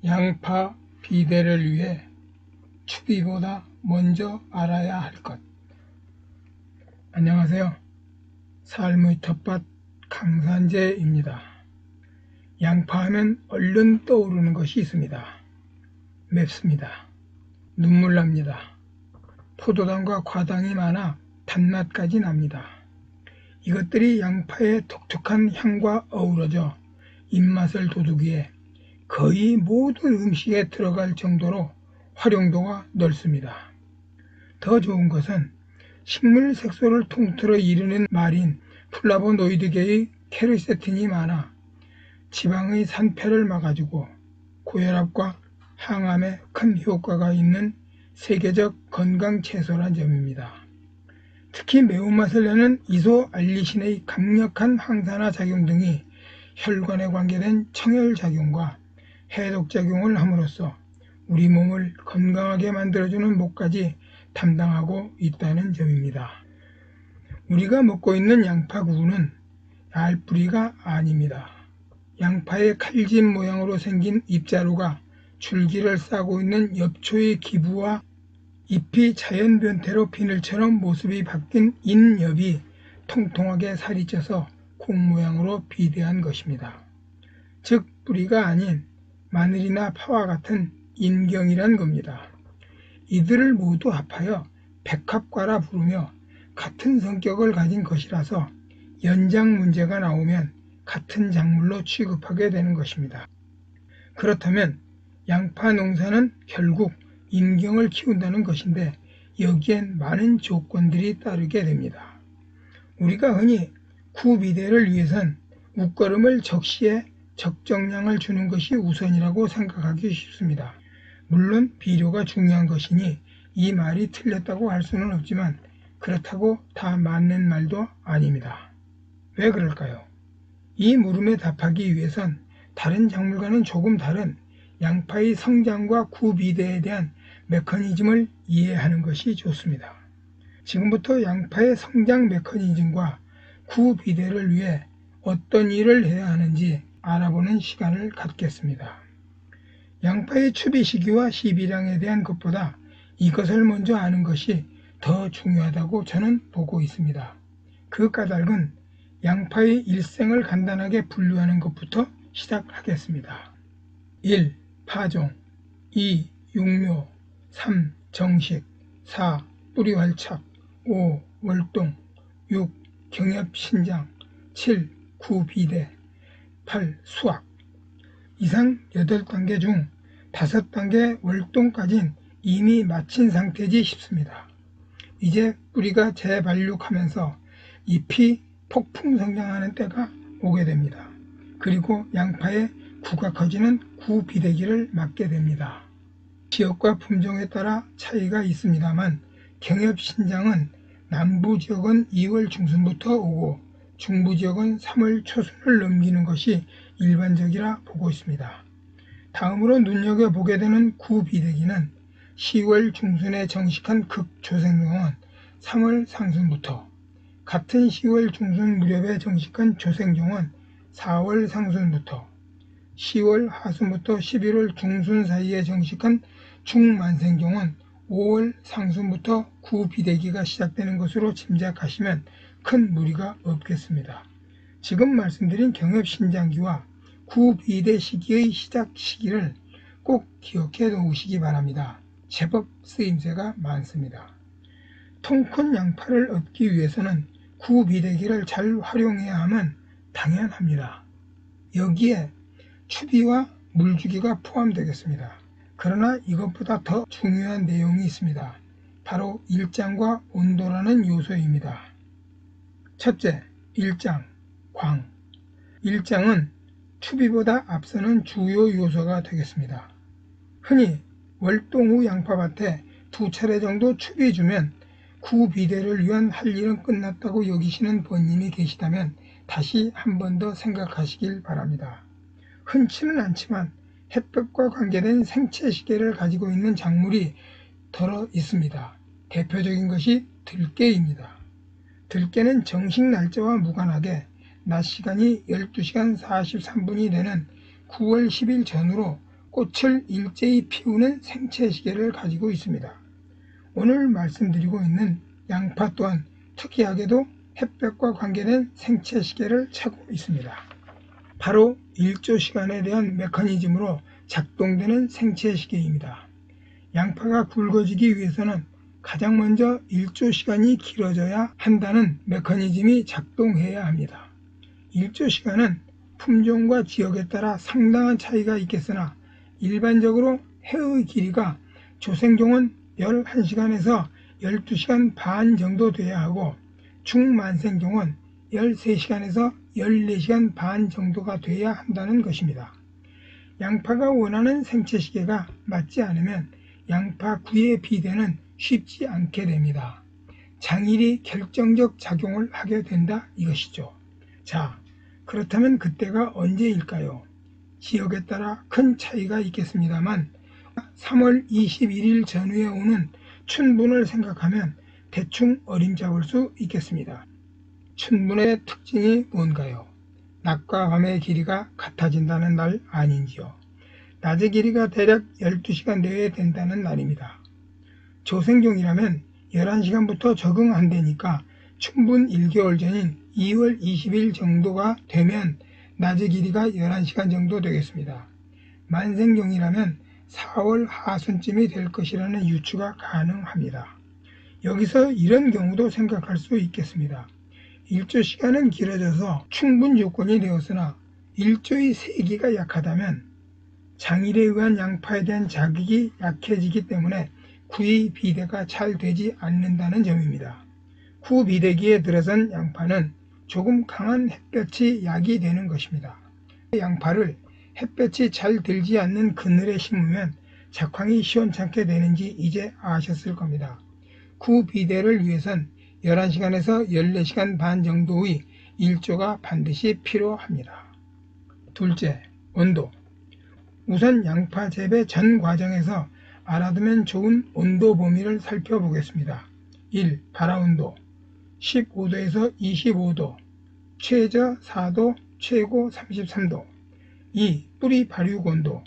양파 비대를 위해 추비보다 먼저 알아야 할 것. 안녕하세요. 삶의 텃밭 강산재입니다. 양파하면 얼른 떠오르는 것이 있습니다. 맵습니다. 눈물 납니다. 포도당과 과당이 많아 단맛까지 납니다. 이것들이 양파의 독특한 향과 어우러져 입맛을 돋우기에 거의 모든 음식에 들어갈 정도로 활용도가 넓습니다. 더 좋은 것은 식물 색소를 통틀어 이루는 말인 플라보노이드계의 케르세틴이 많아 지방의 산패를 막아주고 고혈압과 항암에 큰 효과가 있는 세계적 건강 채소란 점입니다. 특히 매운맛을 내는 이소알리신의 강력한 항산화 작용 등이 혈관에 관계된 청혈작용과 해독작용을 함으로써 우리 몸을 건강하게 만들어주는 몫까지 담당하고 있다는 점입니다. 우리가 먹고 있는 양파구는 알뿌리가 아닙니다. 양파의 칼집 모양으로 생긴 잎자루가 줄기를 싸고 있는 엽초의 기부와 잎이 자연 변태로 비늘처럼 모습이 바뀐 인엽이 통통하게 살이 쪄서 공 모양으로 비대한 것입니다. 즉 뿌리가 아닌 마늘이나 파와 같은 인경이란 겁니다. 이들을 모두 합하여 백합과라 부르며 같은 성격을 가진 것이라서 연장 문제가 나오면 같은 작물로 취급하게 되는 것입니다. 그렇다면 양파 농사는 결국 인경을 키운다는 것인데 여기엔 많은 조건들이 따르게 됩니다. 우리가 흔히 구비대를 위해선 웃거름을 적시에 적정량을 주는 것이 우선이라고 생각하기 쉽습니다. 물론 비료가 중요한 것이니 이 말이 틀렸다고 할 수는 없지만 그렇다고 다 맞는 말도 아닙니다. 왜 그럴까요? 이 물음에 답하기 위해선 다른 작물과는 조금 다른 양파의 성장과 구비대에 대한 메커니즘을 이해하는 것이 좋습니다. 지금부터 양파의 성장 메커니즘과 구비대를 위해 어떤 일을 해야 하는지 알아보는 시간을 갖겠습니다. 양파의 추비 시기와 시비량에 대한 것보다 이것을 먼저 아는 것이 더 중요하다고 저는 보고 있습니다. 그 까닭은 양파의 일생을 간단하게 분류하는 것부터 시작하겠습니다. 1. 파종 2. 육묘 3. 정식 4. 뿌리 활착 5. 월동 6. 경엽 신장 7. 구비대 8. 수확. 이상 8단계 중 5단계 월동까지는 이미 마친 상태지 싶습니다. 이제 뿌리가 재발육하면서 잎이 폭풍 성장하는 때가 오게 됩니다. 그리고 양파의 구가 커지는 구비대기를 맞게 됩니다. 지역과 품종에 따라 차이가 있습니다만 경엽신장은 남부 지역은 2월 중순부터 오고 중부 지역은 3월 초순을 넘기는 것이 일반적이라 보고 있습니다. 다음으로 눈여겨보게 되는 구비대기는 10월 중순에 정식한 극조생종은 3월 상순부터, 같은 10월 중순 무렵에 정식한 조생종은 4월 상순부터, 10월 하순부터 11월 중순 사이에 정식한 중만생종은 5월 상순부터 구비대기가 시작되는 것으로 짐작하시면 큰 무리가 없겠습니다. 지금 말씀드린 경엽신장기와 구비대 시기의 시작 시기를 꼭 기억해 놓으시기 바랍니다. 제법 쓰임새가 많습니다. 통큰 양파를 얻기 위해서는 구비대기를 잘 활용해야 함은 당연합니다. 여기에 추비와 물주기가 포함되겠습니다. 그러나 이것보다 더 중요한 내용이 있습니다. 바로 일장과 온도라는 요소입니다. 첫째, 일장, 광. 일장은 추비보다 앞서는 주요 요소가 되겠습니다. 흔히 월동 후 양파밭에 2차례 정도 추비 주면 구비대를 위한 할 일은 끝났다고 여기시는 번님이 계시다면 다시 한 번 더 생각하시길 바랍니다. 흔치는 않지만 햇볕과 관계된 생체 시계를 가지고 있는 작물이 더러 있습니다. 대표적인 것이 들깨입니다. 들깨는 정식 날짜와 무관하게 낮 시간이 12시간 43분이 되는 9월 10일 전후로 꽃을 일제히 피우는 생채시계를 가지고 있습니다. 오늘 말씀드리고 있는 양파 또한 특이하게도 햇볕과 관계된 생채시계를 차고 있습니다. 바로 일조시간에 대한 메커니즘으로 작동되는 생채시계입니다. 양파가 굵어지기 위해서는 가장 먼저 일조시간이 길어져야 한다는 메커니즘이 작동해야 합니다. 일조시간은 품종과 지역에 따라 상당한 차이가 있겠으나 일반적으로 해의 길이가 조생종은 11시간에서 12시간 반 정도 돼야 하고 중만생종은 13시간에서 14시간 반 정도가 돼야 한다는 것입니다. 양파가 원하는 생채시계가 맞지 않으면 양파 구의 비대는 쉽지 않게 됩니다. 장일이 결정적 작용을 하게 된다 이것이죠. 자, 그렇다면 그때가 언제일까요? 지역에 따라 큰 차이가 있겠습니다만 3월 21일 전후에 오는 춘분을 생각하면 대충 어림잡을 수 있겠습니다. 춘분의 특징이 뭔가요? 낮과 밤의 길이가 같아진다는 날 아닌지요? 낮의 길이가 대략 12시간 내외 된다는 날입니다. 조생종이라면 11시간부터 적응 안 되니까 춘분 1개월 전인 2월 20일 정도가 되면 낮의 길이가 11시간 정도 되겠습니다. 만생종이라면 4월 하순쯤이 될 것이라는 유추가 가능합니다. 여기서 이런 경우도 생각할 수 있겠습니다. 일조시간은 길어져서 충분 조건이 되었으나 일조의 세기가 약하다면 장일에 의한 양파에 대한 자극이 약해지기 때문에 구의 비대가 잘 되지 않는다는 점입니다. 구 비대기에 들어선 양파는 조금 강한 햇볕이 약이 되는 것입니다. 양파를 햇볕이 잘 들지 않는 그늘에 심으면 작황이 시원찮게 되는지 이제 아셨을 겁니다. 구 비대를 위해선 11시간에서 14시간 반 정도의 일조가 반드시 필요합니다. 둘째, 온도. 우선 양파 재배 전 과정에서 알아두면 좋은 온도 범위를 살펴보겠습니다. 1. 발화온도 15도에서 25도, 최저 4도, 최고 33도. 2. 뿌리 발육온도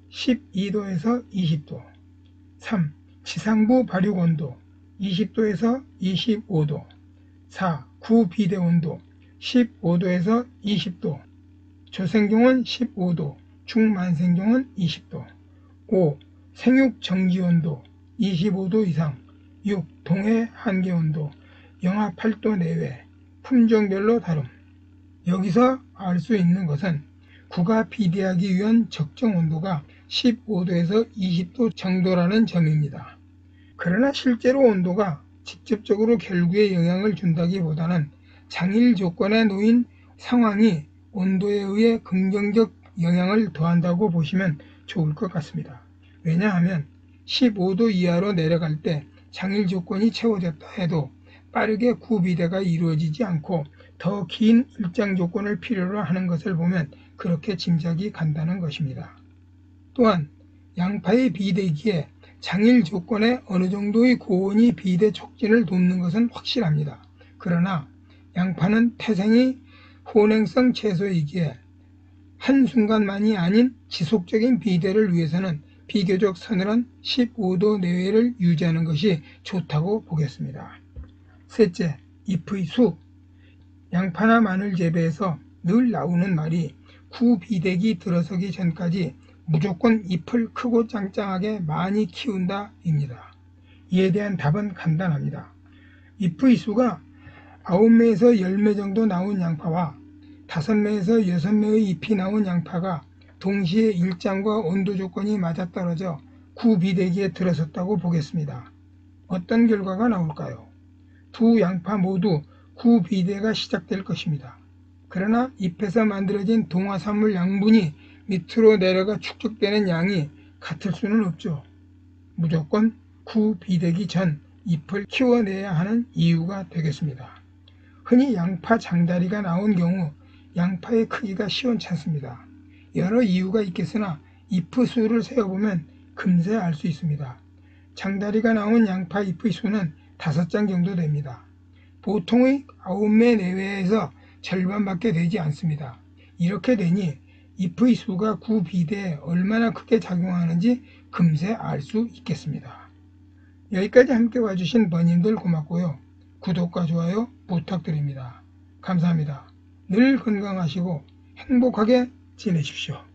12도에서 20도. 3. 지상부 발육온도 20도에서 25도. 4. 구비대온도 15도에서 20도. 조생종은 15도, 중만생종은 20도. 5. 생육정지온도 25도 이상. 6. 동해 한계온도 영하 8도 내외. 품종별로 다름. 여기서 알 수 있는 것은 구가 비대하기 위한 적정 온도가 15도에서 20도 정도라는 점입니다. 그러나 실제로 온도가 직접적으로 결구에 영향을 준다기보다는 장일 조건에 놓인 상황이 온도에 의해 긍정적 영향을 더한다고 보시면 좋을 것 같습니다. 왜냐하면 15도 이하로 내려갈 때 장일 조건이 채워졌다 해도 빠르게 구비대가 이루어지지 않고 더 긴 일장 조건을 필요로 하는 것을 보면 그렇게 짐작이 간다는 것입니다. 또한 양파의 비대기에 장일 조건에 어느 정도의 고온이 비대 촉진을 돕는 것은 확실합니다. 그러나 양파는 태생이 혼행성 채소이기에 한순간만이 아닌 지속적인 비대를 위해서는 비교적 서늘한 15도 내외를 유지하는 것이 좋다고 보겠습니다. 셋째, 잎의 수. 양파나 마늘 재배에서 늘 나오는 말이 구비대기 들어서기 전까지 무조건 잎을 크고 짱짱하게 많이 키운다 입니다. 이에 대한 답은 간단합니다. 잎의 수가 9매에서 10매 정도 나온 양파와 5매에서 6매의 잎이 나온 양파가 동시에 일장과 온도 조건이 맞아떨어져 구비대기에 들어섰다고 보겠습니다. 어떤 결과가 나올까요? 두 양파 모두 구비대가 시작될 것입니다. 그러나 잎에서 만들어진 동화산물 양분이 밑으로 내려가 축적되는 양이 같을 수는 없죠. 무조건 구비되기 전 잎을 키워내야 하는 이유가 되겠습니다. 흔히 양파 장다리가 나온 경우 양파의 크기가 시원찮습니다. 여러 이유가 있겠으나 잎의 수를 세어보면 금세 알 수 있습니다. 장다리가 나온 양파 잎의 수는 5장 정도 됩니다. 보통의 9매 내외에서 절반밖에 되지 않습니다. 이렇게 되니 if의 수가 구비대에 얼마나 크게 작용하는지 금세 알 수 있겠습니다. 여기까지 함께 와주신 번님들 고맙고요. 구독과 좋아요 부탁드립니다. 감사합니다. 늘 건강하시고 행복하게 지내십시오.